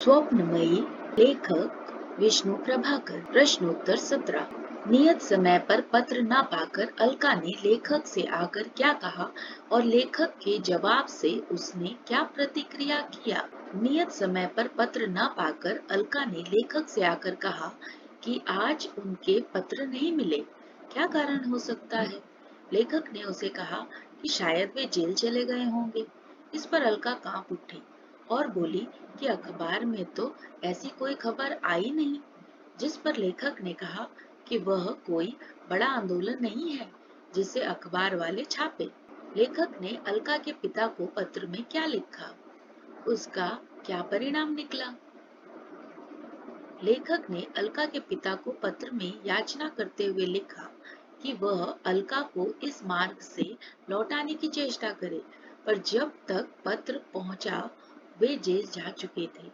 स्वप्नमयी। लेखक विष्णु प्रभाकर। प्रश्नोत्तर 17। नियत समय पर पत्र न पाकर अलका ने लेखक से आकर क्या कहा और लेखक के जवाब से उसने क्या प्रतिक्रिया किया। नियत समय पर पत्र न पाकर अलका ने लेखक से आकर कहा कि आज उनके पत्र नहीं मिले। क्या कारण हो सकता है? लेखक ने उसे कहा कि शायद वे जेल चले गए होंगे। इस पर अलका कांप उठी और बोली कि अखबार में तो ऐसी कोई खबर आई नहीं। जिस पर लेखक ने कहा कि वह कोई बड़ा आंदोलन नहीं है जिसे अखबार वाले छापे। लेखक ने अलका के पिता को पत्र में क्या लिखा, उसका क्या परिणाम निकला? लेखक ने अलका के पिता को पत्र में याचना करते हुए लिखा कि वह अलका को इस मार्ग से लौटाने की चेष्टा करे, पर जब तक पत्र पहुंचा वे जेल जा चुके थे।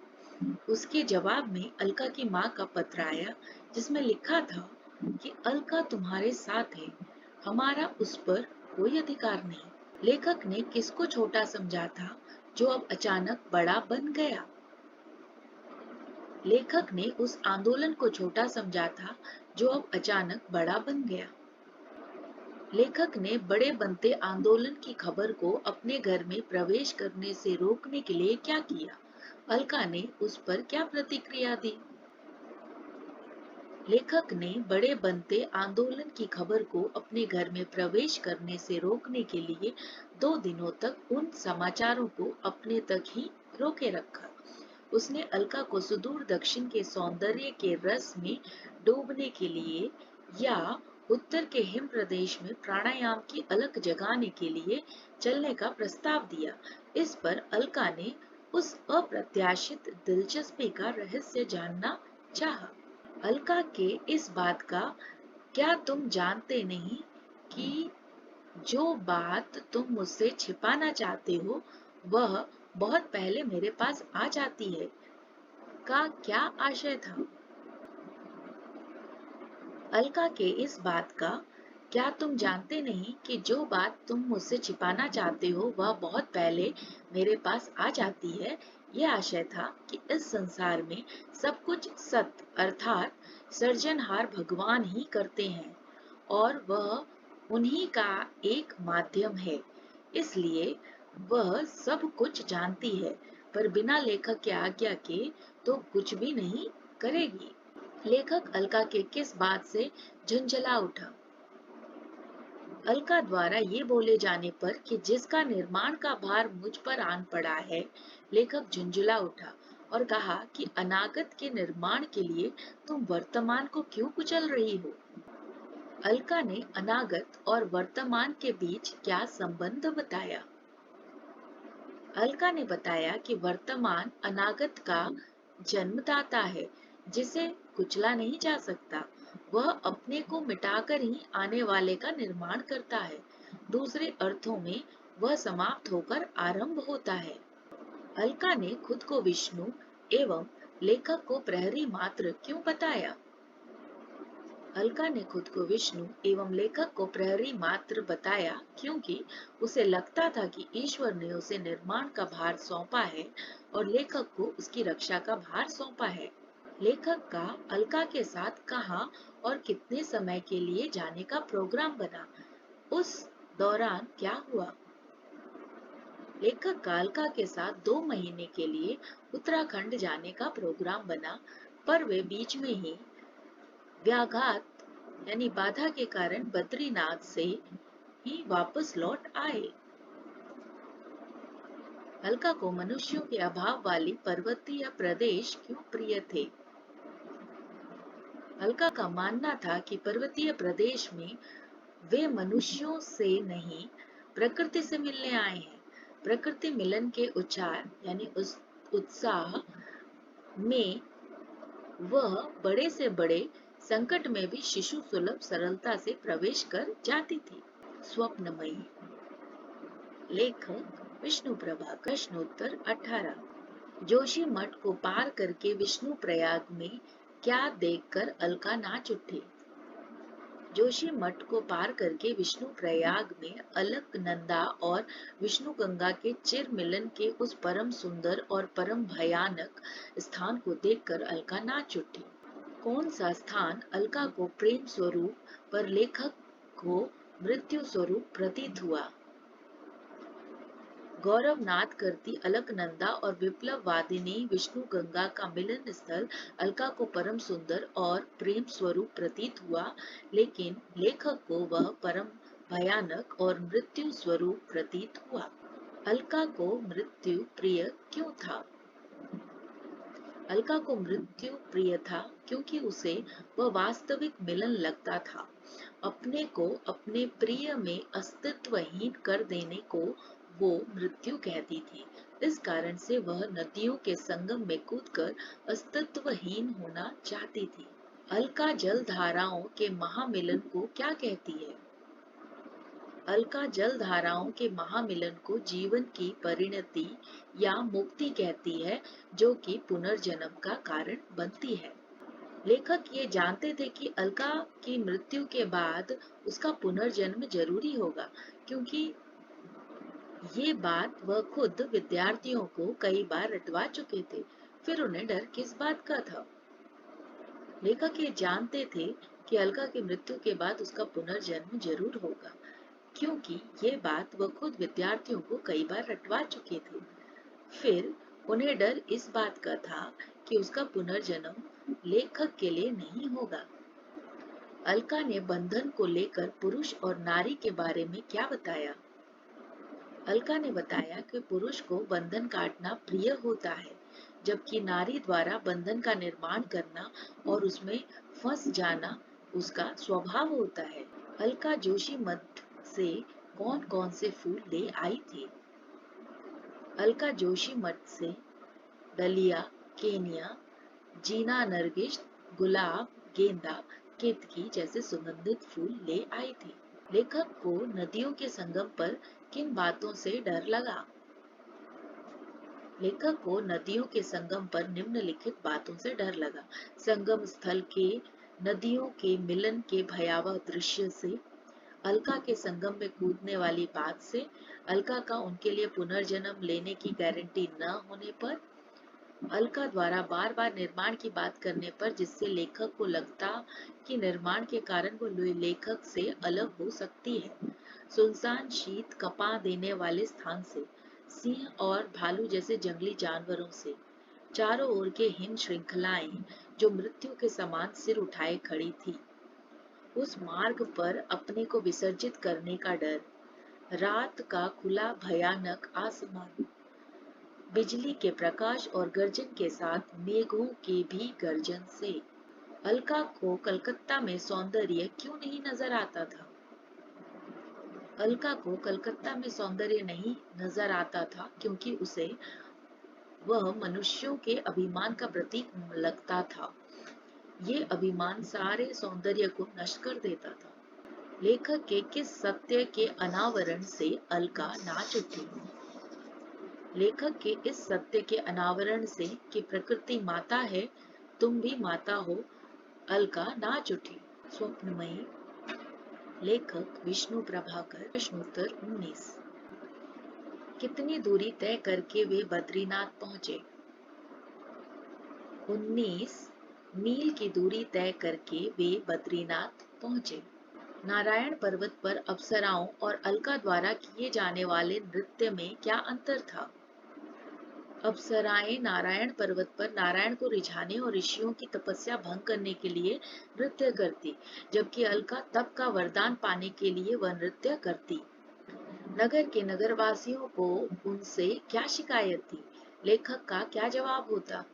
उसके जवाब में अलका की माँ का पत्र आया जिसमें लिखा था कि अलका तुम्हारे साथ है, हमारा उस पर कोई अधिकार नहीं। लेखक ने किसको छोटा समझा था जो अब अचानक बड़ा बन गया? लेखक ने उस आंदोलन को छोटा समझा था जो अब अचानक बड़ा बन गया। लेखक ने बड़े बनते आंदोलन की खबर को अपने घर में प्रवेश करने से रोकने के लिए क्या किया? अलका ने उस पर क्या प्रतिक्रिया दी? लेखक ने बड़े बनते आंदोलन की खबर को अपने घर में प्रवेश करने से रोकने के लिए 2 दिनों तक उन समाचारों को अपने तक ही रोके रखा। उसने अलका को सुदूर दक्षिण के सौंदर्य के रस में डूबने के लिए या उत्तर के हिम प्रदेश में प्राणायाम की अलख जगाने के लिए चलने का प्रस्ताव दिया। इस पर अलका ने उस अप्रत्याशित दिलचस्पी का रहस्य जानना चाहा। अलका के इस बात का क्या तुम जानते नहीं कि जो बात तुम मुझसे छिपाना चाहते हो वह बहुत पहले मेरे पास आ जाती है, का क्या आशय था? अलका के इस बात का क्या तुम जानते नहीं कि जो बात तुम मुझसे छिपाना चाहते हो वह बहुत पहले मेरे पास आ जाती है। यह आशय था कि इस संसार में सब कुछ सत्य अर्थात सृजनहार भगवान ही करते हैं और वह उन्हीं का एक माध्यम है। इसलिए वह सब कुछ जानती है पर बिना लेखक के आज्ञा के तो कुछ भी नहीं करेगी। लेखक अलका के किस बात से झुंझला उठा? अलका द्वारा ये बोले जाने पर कि जिसका निर्माण का भार मुझ पर आन पड़ा है। लेखक झुंझला उठा और कहा कि अनागत के निर्माण के लिए तुम वर्तमान को क्यों कुचल रही हो? अलका ने अनागत और वर्तमान के बीच क्या संबंध बताया? अलका ने बताया कि वर्तमान अनागत का जन्मदाता है जिसे कुचला नहीं जा सकता। वह अपने को मिटाकर ही आने वाले का निर्माण करता है। दूसरे अर्थों में वह समाप्त होकर आरंभ होता है। अलका ने खुद को विष्णु एवं लेखक को प्रहरी मात्र क्यों बताया? अलका ने खुद को विष्णु एवं लेखक को प्रहरी मात्र बताया क्योंकि उसे लगता था कि ईश्वर ने उसे निर्माण का भार सौंपा है और लेखक को उसकी रक्षा का भार सौंपा है। लेखक का अलका के साथ कहाँ और कितने समय के लिए जाने का प्रोग्राम बना? उस दौरान क्या हुआ? लेखक का अलका के साथ 2 महीने के लिए उत्तराखंड जाने का प्रोग्राम बना, पर वे बीच में ही व्याघात यानी बाधा के कारण बद्रीनाथ से ही वापस लौट आए। अलका को मनुष्यों के अभाव वाली पर्वतीय प्रदेश क्यों प्रिय थे? अलका का मानना था कि पर्वतीय प्रदेश में वे मनुष्यों से नहीं प्रकृति से मिलने आए हैं। प्रकृति मिलन के उच्चार यानी उस उत्साह में वह बड़े से बड़े संकट में भी शिशु सुलभ सरलता से प्रवेश कर जाती थी। स्वप्नमयी। लेखक विष्णु प्रभा। प्रश्नोत्तर 18। जोशी मठ को पार करके विष्णु प्रयाग में क्या देखकर अलका नाच उठी? जोशी मठ को पार करके विष्णु प्रयाग में अलकनंदा और विष्णु गंगा के चिर मिलन के उस परम सुंदर और परम भयानक स्थान को देखकर अलका नाच उठी। कौन सा स्थान अलका को प्रेम स्वरूप पर लेखक को मृत्यु स्वरूप प्रतीत हुआ? गौरवनाद करती अलकनंदा और विप्लव वादिनी विष्णु गंगा का मिलन स्थल अलका को परम सुंदर और प्रेम स्वरूप प्रतीत हुआ, लेकिन लेखक को वह परम भयानक और मृत्यु स्वरूप प्रतीत हुआ। अलका को मृत्यु प्रिय क्यों था? अलका को मृत्यु प्रिय था क्योंकि उसे वह वास्तविक मिलन लगता था। अपने को अपने प्रिय में अस्तित्वहीन कर देने को वो मृत्यु कहती थी। इस कारण से वह नदियों के संगम में कूदकर अस्तित्वहीन होना चाहती थी। अलका जल धाराओं के महामिलन को क्या कहती है? अलका जल धाराओं के महामिलन को जीवन की परिणति या मुक्ति कहती है, जो कि पुनर्जन्म का कारण बनती है। लेखक ये जानते थे कि अलका की मृत्यु के बाद उसका पुनर्जन्म जरूरी होगा, क्योंकि ये बात वह खुद विद्यार्थियों को कई बार रटवा चुके थे। फिर उन्हें डर किस बात का था? लेखक ये जानते थे कि अलका की मृत्यु के बाद उसका पुनर्जन्म जरूर होगा, क्योंकि ये बात वह खुद विद्यार्थियों को कई बार रटवा चुके थे। फिर उन्हें डर इस बात का था कि उसका पुनर्जन्म लेखक के लिए नहीं होगा। अलका ने बंधन को लेकर पुरुष और नारी के बारे में क्या बताया? अलका ने बताया कि पुरुष को बंधन काटना प्रिय होता है, जबकि नारी द्वारा बंधन का निर्माण करना और उसमें फंस जाना उसका स्वभाव होता है। अलका जोशी मठ से कौन कौन से फूल ले आई थी? अलका जोशी मठ से डलिया, केनिया, जीना नरगिस, गुलाब, गेंदा, केतकी जैसे सुगंधित फूल ले आई थी। लेखक को नदियों के संगम पर किन बातों से डर लगा? लेखक को नदियों के संगम पर निम्नलिखित बातों से डर लगा। संगम स्थल के नदियों के मिलन के भयावह दृश्य से, अलका के संगम में कूदने वाली बात से, अलका का उनके लिए पुनर्जन्म लेने की गारंटी न होने पर, अलका द्वारा बार बार निर्माण की बात करने पर जिससे लेखक को लगता कि निर्माण के कारण वो लेखक से अलग हो सकती है, सुनसान शीत कपा देने वाले स्थान से, सिंह और भालू जैसे जंगली जानवरों से, चारों ओर के हिम श्रृंखलाएं जो मृत्यु के समान सिर उठाए खड़ी थी, उस मार्ग पर अपने को विसर्जित करने का डर, रात का खुला भयानक आसमान, बिजली के प्रकाश और गर्जन के साथ मेघों के भी गर्जन से। अलका को कलकत्ता में सौंदर्य क्यों नहीं नजर आता था? अलका को कलकत्ता में सौंदर्य नहीं नजर आता था क्योंकि उसे वह मनुष्यों के अभिमान का प्रतीक लगता था। ये अभिमान सारे सौंदर्य को नष्ट कर देता था। लेखक के किस सत्य के अनावरण से अलका नाच उठी? लेखक के इस सत्य के अनावरण से कि प्रकृति माता है, तुम भी माता हो, अलका नाच उठी। स्वप्नमयी। लेखक विष्णु प्रभाकर। प्रश्नोत्तर 19। कितनी दूरी तय करके वे बद्रीनाथ पहुंचे? 19 मील की दूरी तय करके वे बद्रीनाथ पहुंचे। नारायण पर्वत पर अप्सराओं और अलका द्वारा किए जाने वाले नृत्य में क्या अंतर था? अप्सराएं नारायण पर्वत पर नारायण को रिझाने और ऋषियों की तपस्या भंग करने के लिए नृत्य करती, जबकि अलका तप का वरदान पाने के लिए वह नृत्य करती। नगर के नगरवासियों को उनसे क्या शिकायत थी? लेखक का क्या जवाब होता?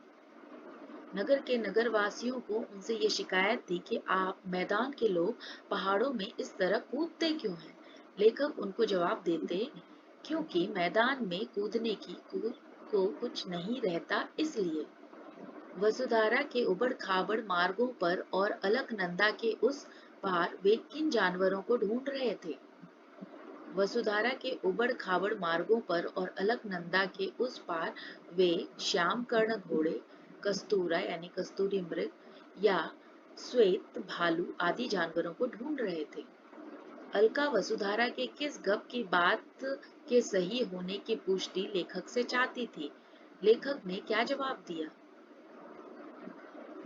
नगर के नगरवासियों को उनसे ये शिकायत थी कि आप मैदान के लोग पहाड़ों में इस तरह कूदते क्यों हैं? लेखक उनको जवाब देते, क्योंकि मैदान में कूदने की को कुछ नहीं रहता इसलिए। वसुधारा के उबड़ खाबड़ मार्गों पर और अलकनंदा के उस पार वे किन जानवरों को ढूंढ रहे थे? वसुधारा के उबड़ खाबड़ मार्गों पर और अलकनंदा के उस पार वे श्याम कर्ण घोड़े, कस्तूरा यानी कस्तूरी मृग या श्वेत, भालू आदि जानवरों को ढूंढ रहे थे। अलका वसुधारा के किस गप की बात के सही होने की पुष्टि लेखक से चाहती थी? लेखक ने क्या जवाब दिया?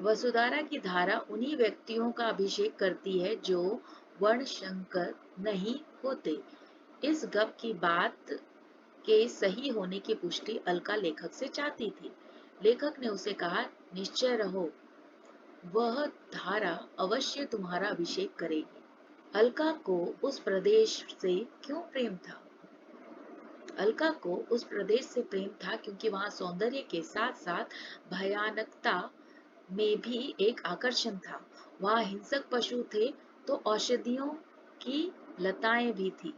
वसुधारा की धारा उन्हीं व्यक्तियों का अभिषेक करती है जो वर्णशंकर नहीं होते। इस गप की बात के सही होने की पुष्टि अलका लेखक से चाहती थी। लेखक ने उसे कहा, निश्चय रहो, वह धारा अवश्य तुम्हारा अभिषेक करेगी। अलका को उस प्रदेश से क्यों प्रेम था? अलका को उस प्रदेश से प्रेम था क्योंकि वहां सौंदर्य के साथ साथ भयानकता में भी एक आकर्षण था। वहां हिंसक पशु थे तो औषधियों की लताएं भी थी।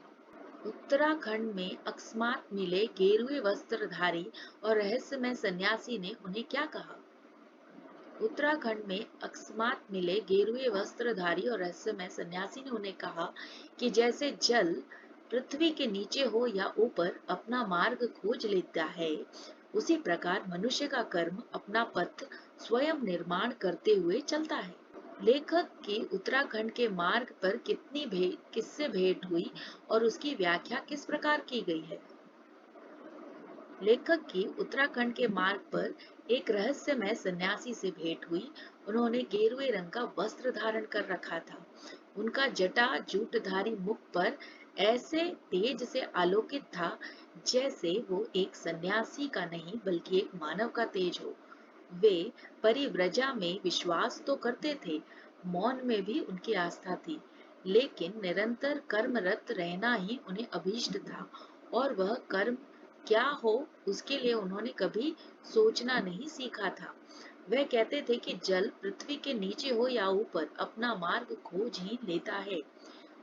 उत्तराखंड में अकस्मात मिले गेरुए वस्त्रधारी और रहस्यमय सन्यासी ने उन्हें क्या कहा? उत्तराखंड में अकस्मात मिले गेरुए वस्त्रधारी और रहस्यमय सन्यासी ने उन्हें कहा कि जैसे जल पृथ्वी के नीचे हो या ऊपर अपना मार्ग खोज लेता है, उसी प्रकार मनुष्य का कर्म अपना पथ स्वयं निर्माण करते हुए चलता है। लेखक की उत्तराखंड के मार्ग पर किससे भेंट हुई और उसकी व्याख्या किस प्रकार की गई है? लेखक की उत्तराखंड के मार्ग पर एक रहस्यमय सन्यासी से भेंट हुई। उन्होंने गेरुए रंग का वस्त्र धारण कर रखा था। उनका जटा जूटधारी मुख पर ऐसे तेज से आलोकित था जैसे वो एक सन्यासी का नहीं बल्कि एक मानव का तेज हो। वे परिव्रजा में विश्वास तो करते थे, मौन में भी उनकी आस्था थी, लेकिन निरंतर कर्मरत रहना ही उन्हें अभीष्ट था और वह कर्म क्या हो उसके लिए उन्होंने कभी सोचना नहीं सीखा था। वह कहते थे कि जल पृथ्वी के नीचे हो या ऊपर अपना मार्ग खोज ही लेता है।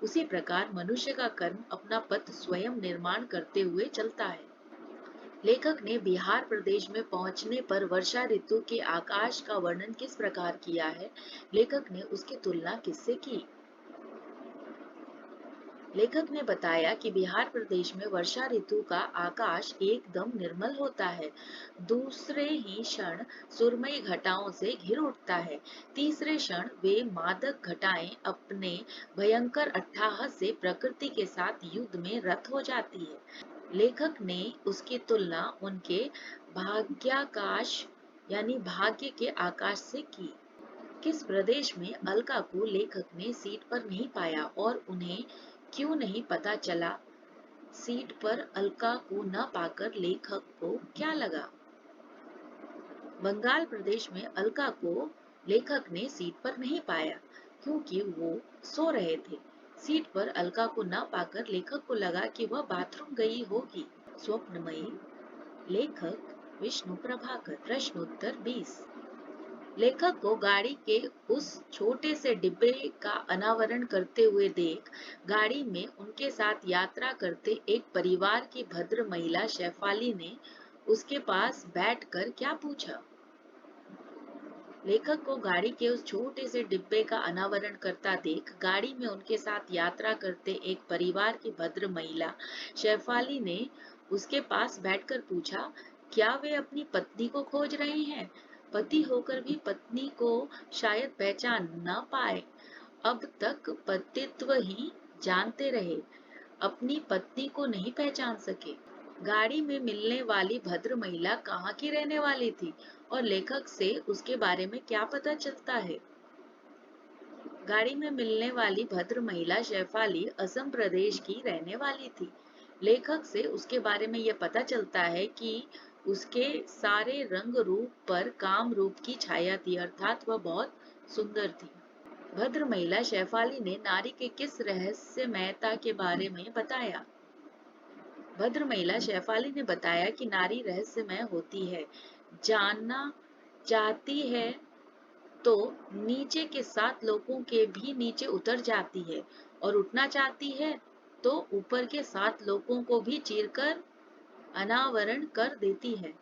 उसी प्रकार मनुष्य का कर्म अपना पथ स्वयं निर्माण करते हुए चलता है। लेखक ने बिहार प्रदेश में पहुंचने पर वर्षा ऋतु के आकाश का वर्णन किस प्रकार किया है? लेखक ने उसकी तुलना किससे की? लेखक ने बताया कि बिहार प्रदेश में वर्षा ऋतु का आकाश एकदम निर्मल होता है। दूसरे ही क्षण सुरमई घटाओं से घिर उठता है। तीसरे क्षण वे मादक घटाएं अपने भयंकर अट्टहास से प्रकृति के साथ युद्ध में रत हो जाती है। लेखक ने उसकी तुलना उनके भाग्याकाश यानी भाग्य के आकाश से की। किस प्रदेश में अलका को लेखक ने सीट पर नहीं पाया और उन्हें क्यों नहीं पता चला? सीट पर अलका को न पाकर लेखक को क्या लगा? बंगाल प्रदेश में अलका को लेखक ने सीट पर नहीं पाया क्योंकि वो सो रहे थे। सीट पर अलका को न पाकर लेखक को लगा कि वह बाथरूम गई होगी। स्वप्नमयी। लेखक विष्णु प्रभाकर। प्रश्नोत्तर 20। लेखक को गाड़ी के उस छोटे से डिब्बे का अनावरण करते हुए देख गाड़ी में उनके साथ यात्रा करते एक परिवार की भद्र महिला शेफाली ने उसके पास बैठकर क्या पूछा? लेखक को गाड़ी के उस छोटे से डिब्बे का अनावरण करता देख गाड़ी में उनके साथ यात्रा करते एक परिवार की भद्र महिला शेफाली ने उसके पास बैठकर पूछा, क्या वे अपनी पत्नी को खोज रहे हैं? पति होकर भी पत्नी को शायद पहचान न पाए। अब तक पतित्व ही जानते रहे, अपनी पत्नी को नहीं पहचान सके। गाड़ी में मिलने वाली भद्र महिला कहाँ की रहने वाली थी और लेखक से उसके बारे में क्या पता चलता है? गाड़ी में मिलने वाली भद्र महिला शेफाली असम प्रदेश की रहने वाली थी। लेखक से उसके बारे में यह पता चलता है कि उसके सारे रंग रूप पर काम रूप की छाया थी, अर्थात वह बहुत सुंदर थी। भद्र महिला शेफाली ने नारी के किस रहस्यमयता के बारे में बताया? भद्र महिला शेफाली ने बताया कि नारी रहस्यमय होती है, जानना चाहती है तो नीचे के 7 लोगों के भी नीचे उतर जाती है और उठना चाहती है तो ऊपर के 7 लोगों को भी चीरकर अनावरण कर देती है।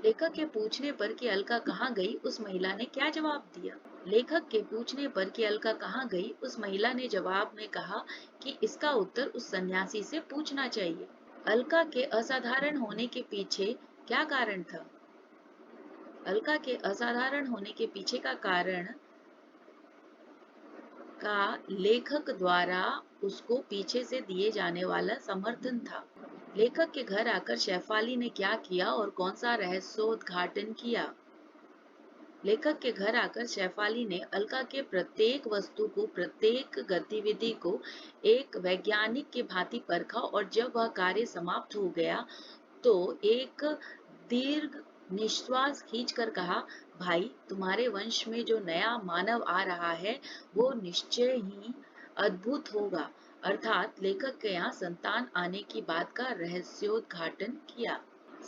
लेखक के पूछने पर कि अलका कहाँ गई, उस महिला ने क्या जवाब दिया? लेखक के पूछने पर कि अलका कहाँ गई, उस महिला ने जवाब में कहा कि इसका उत्तर उस सन्यासी से पूछना चाहिए। अलका के असाधारण होने के पीछे क्या कारण था? अलका के असाधारण होने के पीछे का कारण का लेखक द्वारा उसको पीछे से दिए जाने वाला समर्थन था। लेखक के घर आकर शेफाली ने क्या किया और कौन सा रहस्योद्घाटन किया? लेखक के घर आकर शेफाली ने अलका के प्रत्येक वस्तु को, प्रत्येक गतिविधि को एक वैज्ञानिक की भांति परखा और जब वह कार्य समाप्त हो गया तो एक दीर्घ निश्वास खींचकर कहा, भाई, तुम्हारे वंश में जो नया मानव आ रहा है वो निश्चय ही अद्भुत होगा। अर्थात लेखक के यहाँ संतान आने की बात का रहस्योद्घाटन किया।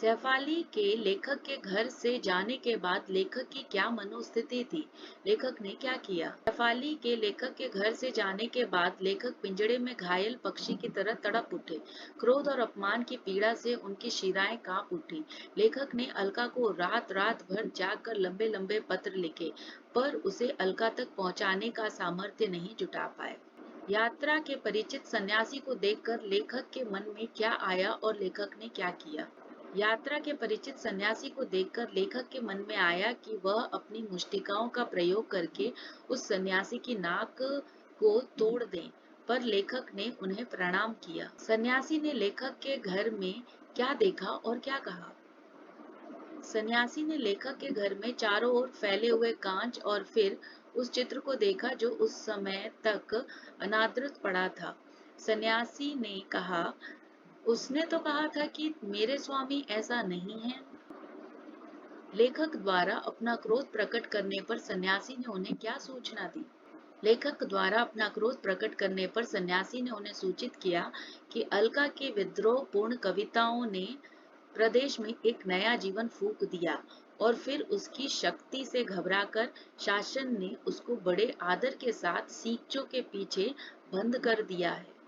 शेफाली के लेखक के घर से जाने के बाद लेखक की क्या मनोस्थिति थी? लेखक ने क्या किया? शेफाली के लेखक के घर से जाने के बाद लेखक पिंजड़े में घायल पक्षी की तरह तड़प उठे। क्रोध और अपमान की पीड़ा से उनकी शिराएं कांप उठी। लेखक ने अलका को रात रात भर जागकर लंबे लंबे पत्र लिखे, पर उसे अलका तक पहुंचाने का सामर्थ्य नहीं जुटा पाए। यात्रा के परिचित सन्यासी को देखकर लेखक के मन में क्या आया और लेखक ने क्या किया? यात्रा के परिचित सन्यासी को देखकर लेखक के मन में आया कि वह अपनी मुष्टिकाओं का प्रयोग करके उस सन्यासी की नाक को तोड़ दें, पर लेखक ने उन्हें प्रणाम किया। सन्यासी ने लेखक के घर में क्या देखा और क्या कहा? सन्यासी ने लेखक के घर में चारों ओर फैले हुए कांच और फिर उस चित्र को देखा जो उस समय तक अनादृत पड़ा था। सन्यासी ने कहा, उसने तो कहा था कि मेरे स्वामी ऐसा नहीं है। लेखक द्वारा अपना क्रोध प्रकट करने पर सन्यासी ने उन्हें क्या सूचना दी? लेखक द्वारा अपना क्रोध प्रकट करने पर सन्यासी ने उन्हें सूचित किया कि अलका की विद्रोहपूर्ण कविताओं ने प्रदेश में एक नया जीवन फूंक दिया और फिर उसकी शक्ति से घबराकर शासन ने उसको बड़े आदर के साथ सींचों के पीछे बंद कर दिया है।